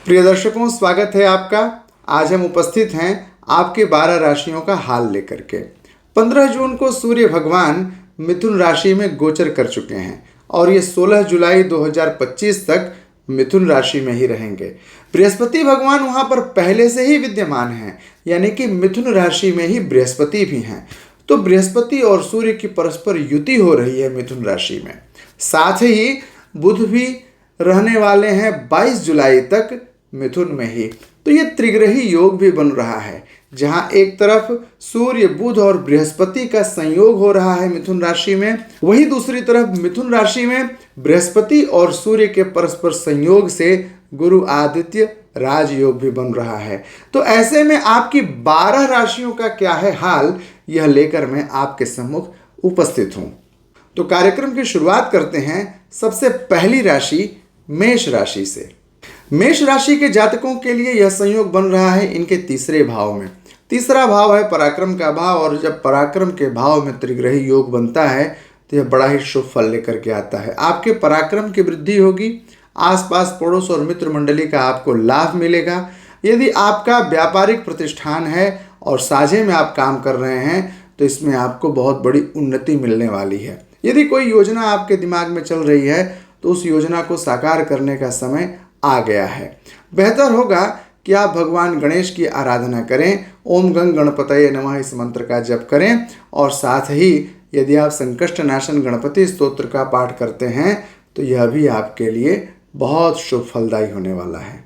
प्रिय दर्शकों, स्वागत है आपका। आज हम उपस्थित हैं आपके 12 राशियों का हाल लेकर के। 15 जून को सूर्य भगवान मिथुन राशि में गोचर कर चुके हैं और ये 16 जुलाई 2025 तक मिथुन राशि में ही रहेंगे। बृहस्पति भगवान वहां पर पहले से ही विद्यमान हैं, यानी कि मिथुन राशि में ही बृहस्पति भी हैं। तो बृहस्पति और सूर्य की परस्पर युति हो रही है मिथुन राशि में। साथ ही बुध भी रहने वाले हैं 22 जुलाई तक मिथुन में ही। तो ये त्रिग्रही योग भी बन रहा है, जहां एक तरफ सूर्य, बुध और बृहस्पति का संयोग हो रहा है मिथुन राशि में, वहीं दूसरी तरफ मिथुन राशि में बृहस्पति और सूर्य के परस्पर संयोग से गुरु आदित्य राजयोग भी बन रहा है। तो ऐसे में आपकी 12 राशियों का क्या है हाल, यह लेकर मैं आपके सम्मुख उपस्थित हूं। तो कार्यक्रम की शुरुआत करते हैं सबसे पहली राशि मेष राशि से। मेष राशि के जातकों के लिए यह संयोग बन रहा है इनके तीसरे भाव में। तीसरा भाव है पराक्रम का भाव, और जब पराक्रम के भाव में त्रिग्रही योग बनता है तो यह बड़ा ही शुभ फल लेकर के आता है। आपके पराक्रम की वृद्धि होगी, आसपास पड़ोस और मित्र मंडली का आपको लाभ मिलेगा। यदि आपका व्यापारिक प्रतिष्ठान है और साझे में आप काम कर रहे हैं तो इसमें आपको बहुत बड़ी उन्नति मिलने वाली है। यदि कोई योजना आपके दिमाग में चल रही है तो उस योजना को साकार करने का समय आ गया है। बेहतर होगा कि आप भगवान गणेश की आराधना करें, ओम गंग गणपतये नमः इस मंत्र का जप करें, और साथ ही यदि आप संकष्ट नाशन गणपति स्तोत्र का पाठ करते हैं तो यह भी आपके लिए बहुत शुभ फलदायी होने वाला है।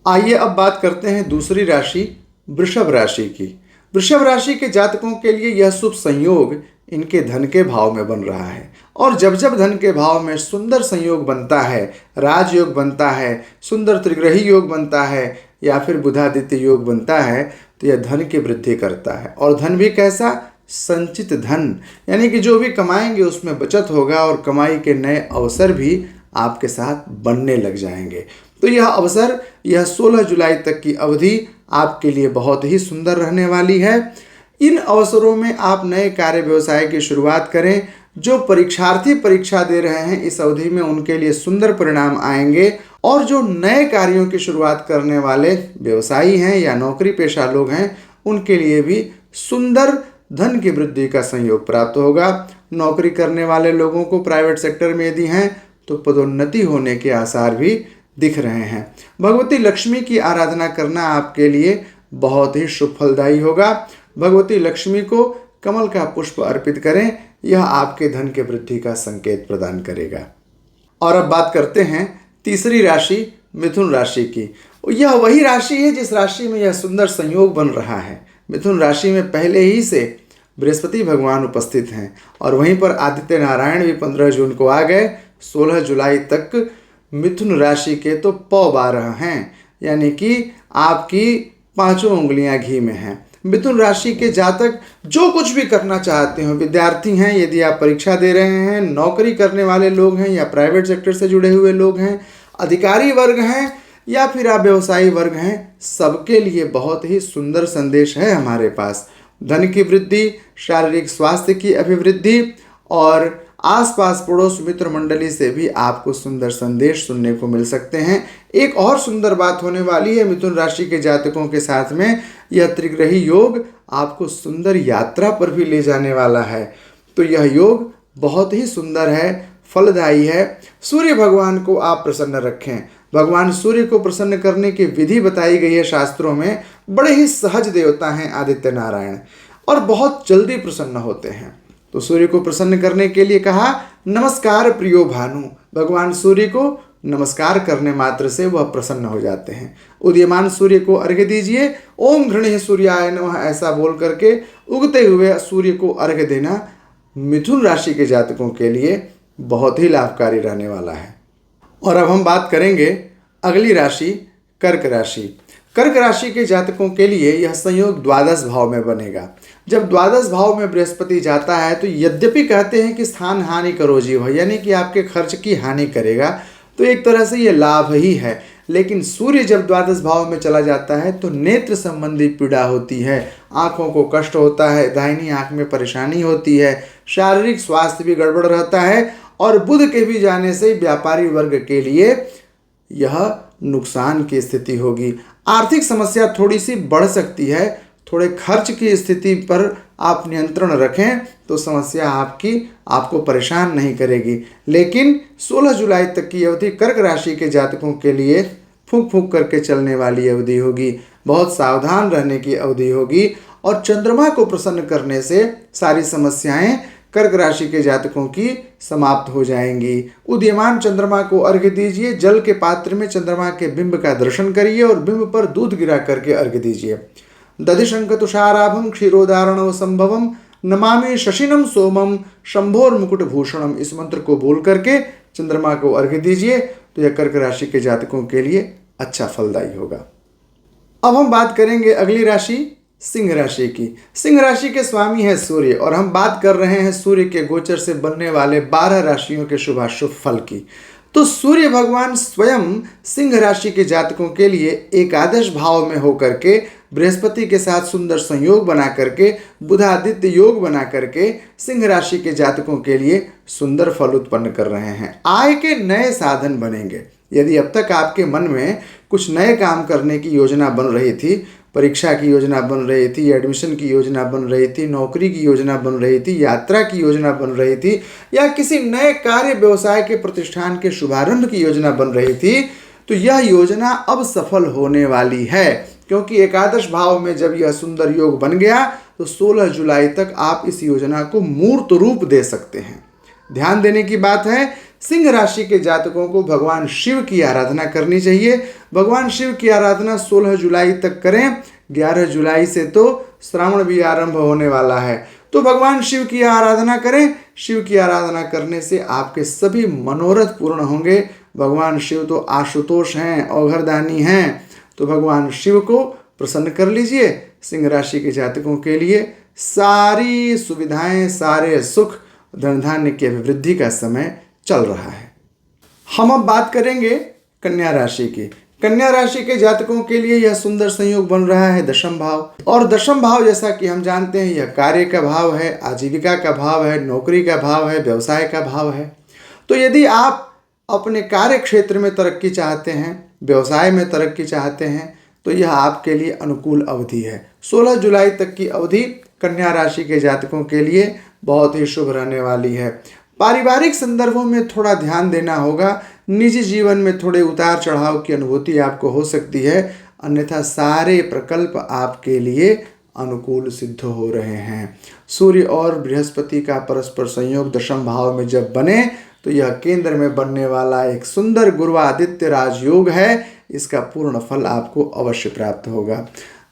आइए अब बात करते हैं दूसरी राशि वृषभ राशि की। वृषभ राशि के जातकों के लिए यह शुभ संयोग इनके धन के भाव में बन रहा है, और जब जब धन के भाव में सुंदर संयोग बनता है, राजयोग बनता है, सुंदर त्रिग्रही योग बनता है या फिर बुधादित्य योग बनता है, तो यह धन की वृद्धि करता है। और धन भी कैसा? संचित धन, यानी कि जो भी कमाएंगे उसमें बचत होगा और कमाई के नए अवसर भी आपके साथ बनने लग जाएंगे। तो यह अवसर, यह 16 जुलाई तक की अवधि आपके लिए बहुत ही सुंदर रहने वाली है। इन अवसरों में आप नए कार्य व्यवसाय की शुरुआत करें। जो परीक्षार्थी परीक्षा दे रहे हैं इस अवधि में उनके लिए सुंदर परिणाम आएंगे, और जो नए कार्यों की शुरुआत करने वाले व्यवसायी हैं या नौकरी पेशा लोग हैं उनके लिए भी सुंदर धन की वृद्धि का संयोग प्राप्त होगा। नौकरी करने वाले लोगों को प्राइवेट सेक्टर में यदि हैं तो पदोन्नति होने के आसार भी दिख रहे हैं। भगवती लक्ष्मी की आराधना करना आपके लिए बहुत ही शुभ फलदायी होगा। भगवती लक्ष्मी को कमल का पुष्प अर्पित करें, यह आपके धन के वृद्धि का संकेत प्रदान करेगा। और अब बात करते हैं तीसरी राशि मिथुन राशि की। यह वही राशि है जिस राशि में यह सुंदर संयोग बन रहा है। मिथुन राशि में पहले ही से बृहस्पति भगवान उपस्थित हैं, और वहीं पर आदित्य नारायण भी 15 जून को आ गए। 16 जुलाई तक मिथुन राशि के तो पौ 12 हैं, यानी कि आपकी 5 उंगलियां घी में हैं। मिथुन राशि के जातक जो कुछ भी करना चाहते हो, विद्यार्थी हैं, यदि आप परीक्षा दे रहे हैं, नौकरी करने वाले लोग हैं या प्राइवेट सेक्टर से जुड़े हुए लोग हैं, अधिकारी वर्ग हैं या फिर आप व्यवसायी वर्ग हैं, सबके लिए बहुत ही सुंदर संदेश है हमारे पास। धन की वृद्धि, शारीरिक स्वास्थ्य की अभिवृद्धि, और आसपास पड़ोस मित्र मंडली से भी आपको सुंदर संदेश सुनने को मिल सकते हैं। एक और सुंदर बात होने वाली है मिथुन राशि के जातकों के साथ में, यह त्रिग्रही योग आपको सुंदर यात्रा पर भी ले जाने वाला है। तो यह योग बहुत ही सुंदर है, फलदायी है। सूर्य भगवान को आप प्रसन्न रखें। भगवान सूर्य को प्रसन्न करने की विधि बताई गई है शास्त्रों में। बड़े ही सहज देवता हैं आदित्य नारायण, और बहुत जल्दी प्रसन्न होते हैं। तो सूर्य को प्रसन्न करने के लिए कहा, नमस्कार प्रियो भानु। भगवान सूर्य को नमस्कार करने मात्र से वह प्रसन्न हो जाते हैं। उदीयमान सूर्य को अर्घ्य दीजिए। ओम घृणे सूर्याय नमः ऐसा बोल करके उगते हुए सूर्य को अर्घ्य देना मिथुन राशि के जातकों के लिए बहुत ही लाभकारी रहने वाला है। और अब हम बात करेंगे अगली राशि कर्क राशि। कर्क राशि के जातकों के लिए यह संयोग द्वादश भाव में बनेगा। जब द्वादश भाव में बृहस्पति जाता है तो यद्यपि कहते हैं कि स्थान हानि करो जीव, यानी कि आपके खर्च की हानि करेगा, तो एक तरह से ये लाभ ही है। लेकिन सूर्य जब द्वादश भाव में चला जाता है तो नेत्र संबंधी पीड़ा होती है, आंखों को कष्ट होता है, दाहिनी आंख में परेशानी होती है, शारीरिक स्वास्थ्य भी गड़बड़ रहता है, और बुध के भी जाने से व्यापारी वर्ग के लिए यह नुकसान की स्थिति होगी। आर्थिक समस्या थोड़ी सी बढ़ सकती है। थोड़े खर्च की स्थिति पर आप नियंत्रण रखें तो समस्या आपको परेशान नहीं करेगी। लेकिन 16 जुलाई तक की अवधि कर्क राशि के जातकों के लिए फूंक फूंक करके चलने वाली अवधि होगी। बहुत सावधान रहने की अवधि होगी और चंद्रमा को प्रसन्न करने से सारी समस्याएं कर्क राशि के जातकों की समाप्त हो जाएंगी। उदीयमान चंद्रमा को अर्घ्य दीजिए। जल के पात्र में चंद्रमा के बिंब का दर्शन करिए और बिंब पर दूध गिरा करके अर्घ्य दीजिए। दधिशंख तुषाराभम क्षीरोदारणव संभवम नमामि शशिनम सोमम शंभोर मुकुट भूषणम, इस मंत्र को बोल करके चंद्रमा को अर्घ्य दीजिए तो यह कर्क राशि के जातकों के लिए अच्छा फलदायी होगा। अब हम बात करेंगे अगली राशि सिंह राशि की। सिंह राशि के स्वामी है सूर्य और हम बात कर रहे हैं सूर्य के गोचर से बनने वाले 12 राशियों के शुभाशुभ फल की। तो सूर्य भगवान स्वयं सिंह राशि के जातकों के लिए एकादश भाव में होकर के बृहस्पति के साथ सुंदर संयोग बना करके बुधादित्य योग बना करके सिंह राशि के जातकों के लिए सुंदर फल उत्पन्न कर रहे हैं। आय के नए साधन बनेंगे। यदि अब तक आपके मन में कुछ नए काम करने की योजना बन रही थी, परीक्षा की योजना बन रही थी, एडमिशन की योजना बन रही थी, नौकरी की योजना बन रही थी, यात्रा की योजना बन रही थी या किसी नए कार्य व्यवसाय के प्रतिष्ठान के शुभारंभ की योजना बन रही थी, तो यह योजना अब सफल होने वाली है। क्योंकि एकादश भाव में जब यह सुंदर योग बन गया तो 16 जुलाई तक आप इस योजना को मूर्त रूप दे सकते हैं। ध्यान देने की बात है, सिंह राशि के जातकों को भगवान शिव की आराधना करनी चाहिए। भगवान शिव की आराधना 16 जुलाई तक करें। 11 जुलाई से तो श्रावण भी आरंभ होने वाला है, तो भगवान शिव की आराधना करें। शिव की आराधना करने से आपके सभी मनोरथ पूर्ण होंगे। भगवान शिव तो आशुतोष हैं, औघरदानी हैं, तो भगवान शिव को प्रसन्न कर लीजिए। सिंह राशि के जातकों के लिए सारी सुविधाएं, सारे सुख, धन धान्य की अभिवृद्धि का समय चल रहा है। हम अब बात करेंगे कन्या राशि की। कन्या राशि के जातकों के लिए यह सुंदर संयोग बन रहा है दशम भाव, और दशम भाव जैसा कि हम जानते हैं यह कार्य का भाव है, आजीविका का भाव है, नौकरी का भाव है, व्यवसाय का भाव है। तो यदि आप अपने कार्य क्षेत्र में तरक्की चाहते हैं, व्यवसाय में तरक्की चाहते हैं, तो यह आपके लिए अनुकूल अवधि है। 16 जुलाई तक की अवधि कन्या राशि के जातकों के लिए बहुत ही शुभ रहने वाली है। पारिवारिक संदर्भों में थोड़ा ध्यान देना होगा। निजी जीवन में थोड़े उतार चढ़ाव की अनुभूति आपको हो सकती है, अन्यथा सारे प्रकल्प आपके लिए अनुकूल सिद्ध हो रहे हैं। सूर्य और बृहस्पति का परस्पर संयोग दशम भाव में जब बने तो यह केंद्र में बनने वाला एक सुंदर गुरुआदित्य राजयोग है। इसका पूर्ण फल आपको अवश्य प्राप्त होगा।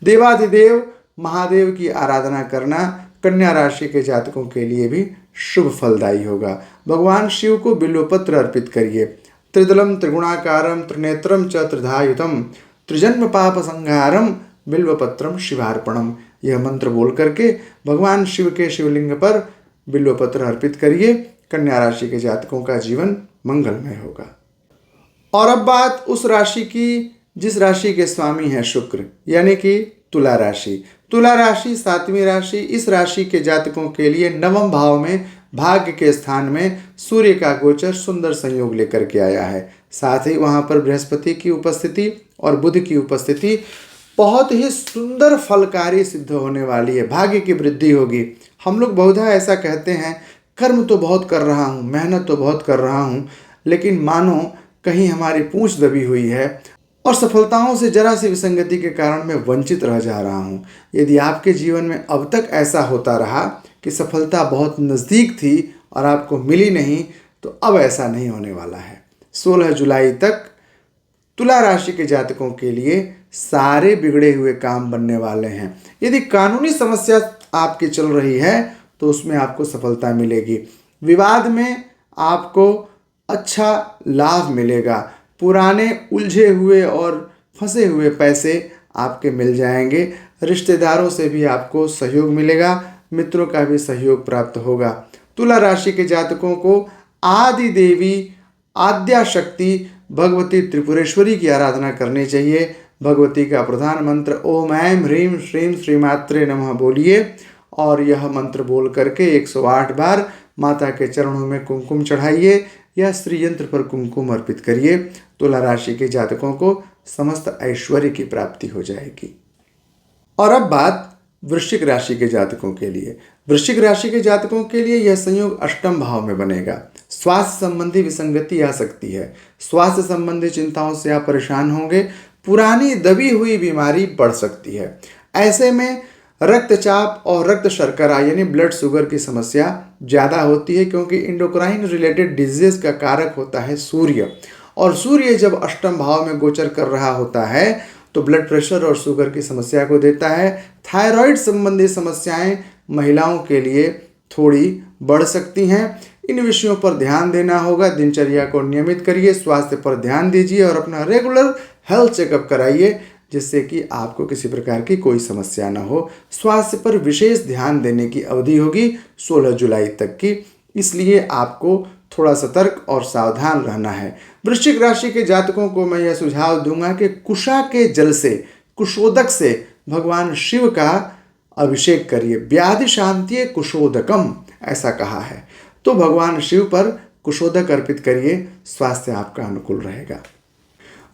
देवाधिदेव महादेव की आराधना करना कन्या राशि के जातकों के लिए भी शुभ फलदायी होगा। भगवान शिव को बिल्वपत्र अर्पित करिए। त्रिदलम त्रिगुणाकारम त्रिनेत्रम च त्रिधायुतम त्रिजन्म पाप संहारम बिल्वपत्रम शिवार्पणम, यह मंत्र बोल करके भगवान शिव के शिवलिंग पर बिल्वपत्र अर्पित करिए। कन्या राशि के जातकों का जीवन मंगलमय होगा। और अब बात उस राशि की जिस राशि के स्वामी है शुक्र, यानी कि तुला राशि। तुला राशि 7वीं राशि। इस राशि के जातकों के लिए नवम भाव में भाग्य के स्थान में सूर्य का गोचर सुंदर संयोग लेकर के आया है। साथ ही वहाँ पर बृहस्पति की उपस्थिति और बुध की उपस्थिति बहुत ही सुंदर फलकारी सिद्ध होने वाली है। भाग्य की वृद्धि होगी। हम लोग बहुधा ऐसा कहते हैं, कर्म तो बहुत कर रहा हूँ, मेहनत तो बहुत कर रहा हूँ, लेकिन मानो कहीं हमारी पूंछ दबी हुई है और सफलताओं से जरा सी विसंगति के कारण मैं वंचित रह जा रहा हूँ। यदि आपके जीवन में अब तक ऐसा होता रहा कि सफलता बहुत नज़दीक थी और आपको मिली नहीं, तो अब ऐसा नहीं होने वाला है। 16 जुलाई तक तुला राशि के जातकों के लिए सारे बिगड़े हुए काम बनने वाले हैं। यदि कानूनी समस्या आपकी चल रही है तो उसमें आपको सफलता मिलेगी। विवाद में आपको अच्छा लाभ मिलेगा। पुराने उलझे हुए और फंसे हुए पैसे आपके मिल जाएंगे। रिश्तेदारों से भी आपको सहयोग मिलेगा, मित्रों का भी सहयोग प्राप्त होगा। तुला राशि के जातकों को आदि देवी आद्या शक्ति भगवती त्रिपुरेश्वरी की आराधना करनी चाहिए। भगवती का प्रधान मंत्र ओम ऐं ह्रीं श्रीं श्रीमात्रे नमः बोलिए और यह मंत्र बोल करके 108 बार माता के चरणों में कुमकुम चढ़ाइए या श्री यंत्र पर कुमकुम अर्पित करिए। तुला राशि के जातकों को समस्त ऐश्वर्य की प्राप्ति हो जाएगी। और अब बात वृश्चिक राशि के जातकों के लिए। वृश्चिक राशि के जातकों के लिए यह संयोग अष्टम भाव में बनेगा। स्वास्थ्य संबंधी विसंगति आ सकती है। स्वास्थ्य संबंधी चिंताओं से आप परेशान होंगे। पुरानी दबी हुई बीमारी बढ़ सकती है। ऐसे में रक्तचाप और रक्त शर्करा यानी ब्लड शुगर की समस्या ज़्यादा होती है, क्योंकि इंडोक्राइन रिलेटेड डिजीज का कारक होता है सूर्य, और सूर्य जब अष्टम भाव में गोचर कर रहा होता है तो ब्लड प्रेशर और शुगर की समस्या को देता है। थायराइड संबंधी समस्याएं महिलाओं के लिए थोड़ी बढ़ सकती हैं। इन विषयों पर ध्यान देना होगा। दिनचर्या को नियमित करिए, स्वास्थ्य पर ध्यान दीजिए और अपना रेगुलर हेल्थ चेकअप कराइए, जिससे कि आपको किसी प्रकार की कोई समस्या ना हो। स्वास्थ्य पर विशेष ध्यान देने की अवधि होगी 16 जुलाई तक की, इसलिए आपको थोड़ा सतर्क और सावधान रहना है। वृश्चिक राशि के जातकों को मैं यह सुझाव दूंगा कि कुशा के जल से, कुशोदक से भगवान शिव का अभिषेक करिए। व्याधि शांति कुशोदकम ऐसा कहा है, तो भगवान शिव पर कुशोदक अर्पित करिए, स्वास्थ्य आपका अनुकूल रहेगा।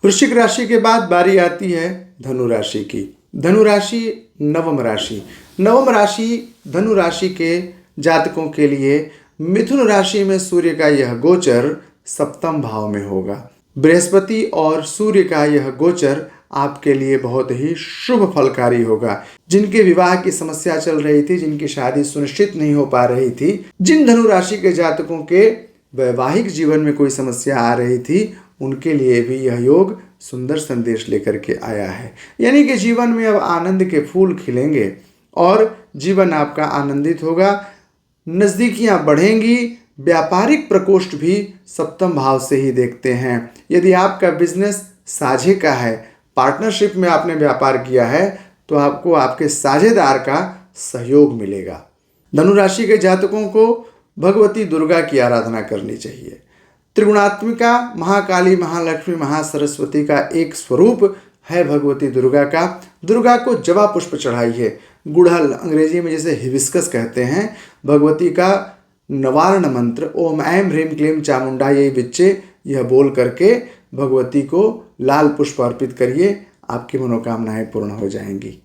वृश्चिक राशि के बाद बारी आती है धनु राशि की। धनु राशि नवम राशि। नवम राशि धनु राशि के जातकों के लिए मिथुन राशि में सूर्य का यह गोचर सप्तम भाव में होगा। बृहस्पति और सूर्य का यह गोचर आपके लिए बहुत ही शुभ फलकारी होगा। जिनके विवाह की समस्या चल रही थी, जिनकी शादी सुनिश्चित नहीं हो पा रही थी, जिन धनु राशि के जातकों के वैवाहिक जीवन में कोई समस्या आ रही थी, उनके लिए भी यह योग सुंदर संदेश लेकर के आया है। यानी कि जीवन में अब आनंद के फूल खिलेंगे और जीवन आपका आनंदित होगा। नज़दीकियां बढ़ेंगी। व्यापारिक प्रकोष्ठ भी सप्तम भाव से ही देखते हैं। यदि आपका बिजनेस साझे का है, पार्टनरशिप में आपने व्यापार किया है, तो आपको आपके साझेदार का सहयोग मिलेगा। धनु राशि के जातकों को भगवती दुर्गा की आराधना करनी चाहिए। त्रिगुणात्मिका महाकाली, महालक्ष्मी, महासरस्वती का एक स्वरूप है भगवती दुर्गा का। दुर्गा को जवा पुष्प चढ़ाइए। गुड़हल, अंग्रेजी में जिसे हिबिस्कस कहते हैं, भगवती का नवारण मंत्र ओम ऐं ह्रीं क्लीं चामुंडायै विच्चे, यह बोल करके भगवती को लाल पुष्प अर्पित करिए, आपकी मनोकामनाएं पूर्ण हो जाएंगी।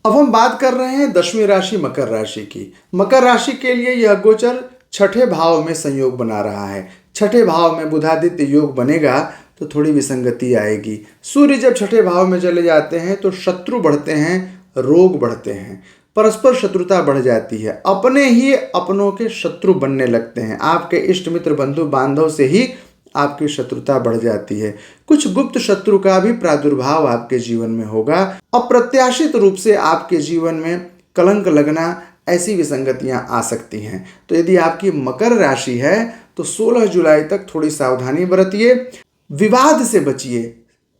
अब हम बात कर रहे हैं दसवीं राशि मकर राशि की। मकर राशि के लिए यह गोचर छठे भाव में संयोग बना रहा है। छठे भाव में बुधादित्य योग बनेगा तो थोड़ी विसंगति आएगी। सूर्य जब छठे भाव में चले जाते हैं तो शत्रु बढ़ते हैं, रोग बढ़ते हैं, परस्पर शत्रुता बढ़ जाती है, अपने ही अपनों के शत्रु बनने लगते हैं। आपके इष्ट मित्र बंधु बांधव से ही आपकी शत्रुता बढ़ जाती है। कुछ गुप्त शत्रु का भी प्रादुर्भाव आपके जीवन में होगा। अप्रत्याशित रूप से आपके जीवन में कलंक लगना, ऐसी विसंगतियां आ सकती हैं। तो यदि आपकी मकर राशि है तो 16 जुलाई तक थोड़ी सावधानी बरतिए। विवाद से बचिए।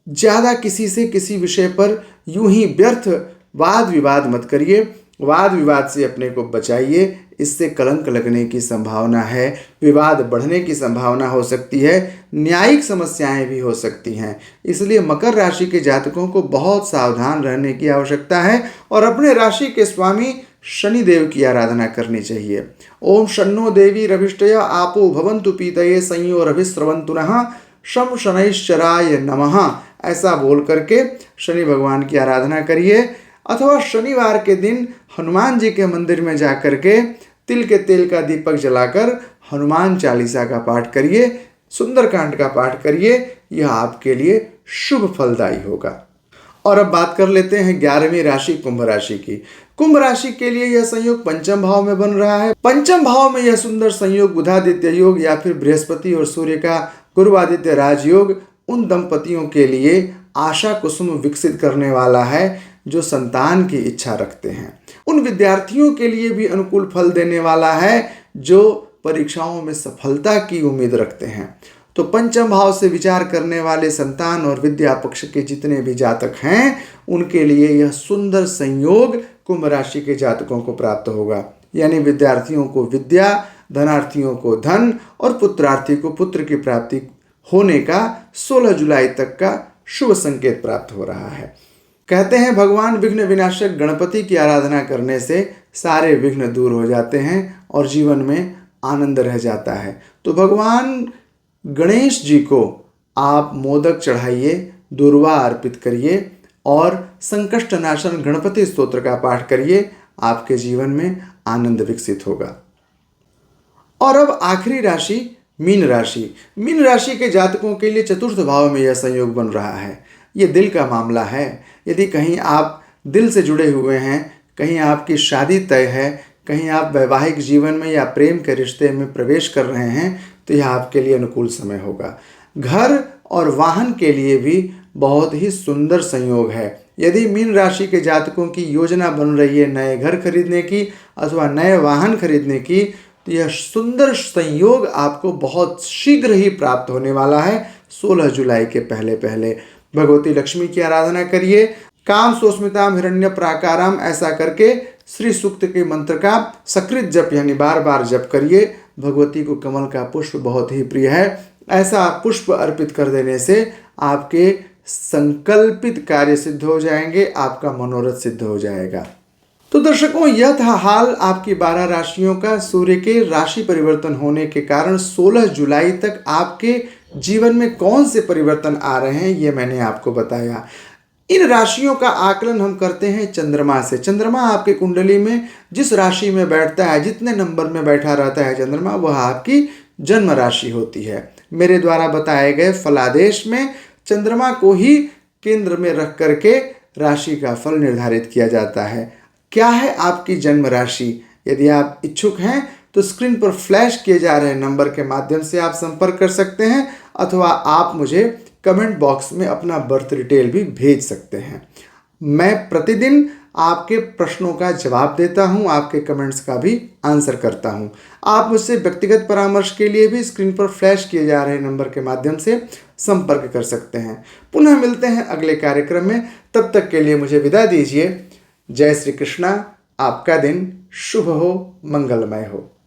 ज़्यादा किसी से किसी विषय पर यूं ही व्यर्थ वाद विवाद मत करिए। वाद विवाद से अपने को बचाइए, इससे कलंक लगने की संभावना है, विवाद बढ़ने की संभावना हो सकती है, न्यायिक समस्याएं भी हो सकती हैं। इसलिए मकर राशि के जातकों को बहुत सावधान रहने की आवश्यकता है और अपने राशि के स्वामी शनि देव की आराधना करनी चाहिए। ओम शन्नो देवी रविष्टय आपो भवन्तु पीतये संयोरभिस्रवन्तु नः शम शनैश्चराय नमः, ऐसा बोल करके शनि भगवान की आराधना करिए। अथवा शनिवार के दिन हनुमान जी के मंदिर में जाकर के तिल के तेल का दीपक जलाकर हनुमान चालीसा का पाठ करिए, सुंदरकांड का पाठ करिए, यह आपके लिए शुभ फलदायी होगा। और अब बात कर लेते हैं 11वीं राशि कुंभ राशि की। कुंभ राशि के लिए यह संयोग पंचम भाव में बन रहा है। पंचम भाव में यह सुंदर संयोग बुधादित्य योग या फिर बृहस्पति और सूर्य का गुरुवादित्य राजयोग उन दंपतियों के लिए आशा कुसुम विकसित करने वाला है जो संतान की इच्छा रखते हैं। उन विद्यार्थियों के लिए भी अनुकूल फल देने वाला है जो परीक्षाओं में सफलता की उम्मीद रखते हैं। तो पंचम भाव से विचार करने वाले संतान और विद्या पक्ष के जितने भी जातक हैं, उनके लिए यह सुंदर संयोग कुंभ राशि के जातकों को प्राप्त होगा। यानी विद्यार्थियों को विद्या, धनार्थियों को धन और पुत्रार्थी को पुत्र की प्राप्ति होने का 16 जुलाई तक का शुभ संकेत प्राप्त हो रहा है। कहते हैं भगवान विघ्न विनाशक गणपति की आराधना करने से सारे विघ्न दूर हो जाते हैं और जीवन में आनंद रह जाता है। तो भगवान गणेश जी को आप मोदक चढ़ाइए, दूर्वा अर्पित करिए और संकष्ट नाशन गणपति स्तोत्र का पाठ करिए। आपके जीवन में आनंद विकसित होगा। और अब आखिरी राशि मीन राशि। मीन राशि के जातकों के लिए चतुर्थ भाव में यह संयोग बन रहा है। ये दिल का मामला है। यदि कहीं आप दिल से जुड़े हुए हैं, कहीं आपकी शादी तय है, कहीं आप वैवाहिक जीवन में या प्रेम के रिश्ते में प्रवेश कर रहे हैं, तो यह आपके लिए अनुकूल समय होगा। घर और वाहन के लिए भी बहुत ही सुंदर संयोग है। यदि मीन राशि के जातकों की योजना बन रही है नए घर खरीदने की अथवा नए वाहन खरीदने की, तो यह सुंदर संयोग आपको बहुत शीघ्र ही प्राप्त होने वाला है। 16 जुलाई के पहले पहले भगवती लक्ष्मी की आराधना करिए। काम सोस्मिताम हिरण्य प्राकाराम ऐसा करके श्री सूक्त के मंत्र का सकृत जप यानी बार बार जप करिए। भगवती को कमल का पुष्प बहुत ही प्रिय है। ऐसा पुष्प अर्पित कर देने से आपके संकल्पित कार्य सिद्ध हो जाएंगे, आपका मनोरथ सिद्ध हो जाएगा। तो दर्शकों, यह था हाल आपकी 12 राशियों का। सूर्य के राशि परिवर्तन होने के कारण 16 जुलाई तक आपके जीवन में कौन से परिवर्तन आ रहे हैं, ये मैंने आपको बताया। इन राशियों का आकलन हम करते हैं चंद्रमा से। चंद्रमा आपके कुंडली में जिस राशि में बैठता है, जितने नंबर में बैठा रहता है चंद्रमा, वह आपकी जन्म राशि होती है। मेरे द्वारा बताए गए फलादेश में चंद्रमा को ही केंद्र में रख करके राशि का फल निर्धारित किया जाता है। क्या है आपकी जन्म राशि? यदि आप इच्छुक हैं तो स्क्रीन पर फ्लैश किए जा रहे नंबर के माध्यम से आप संपर्क कर सकते हैं, अथवा आप मुझे कमेंट बॉक्स में अपना बर्थ डिटेल भी भेज सकते हैं। मैं प्रतिदिन आपके प्रश्नों का जवाब देता हूं, आपके कमेंट्स का भी आंसर करता हूं। आप मुझसे व्यक्तिगत परामर्श के लिए भी स्क्रीन पर फ्लैश किए जा रहे नंबर के माध्यम से संपर्क कर सकते हैं। पुनः मिलते हैं अगले कार्यक्रम में। तब तक के लिए मुझे विदा दीजिए। जय श्री कृष्णा। आपका दिन शुभ हो, मंगलमय हो।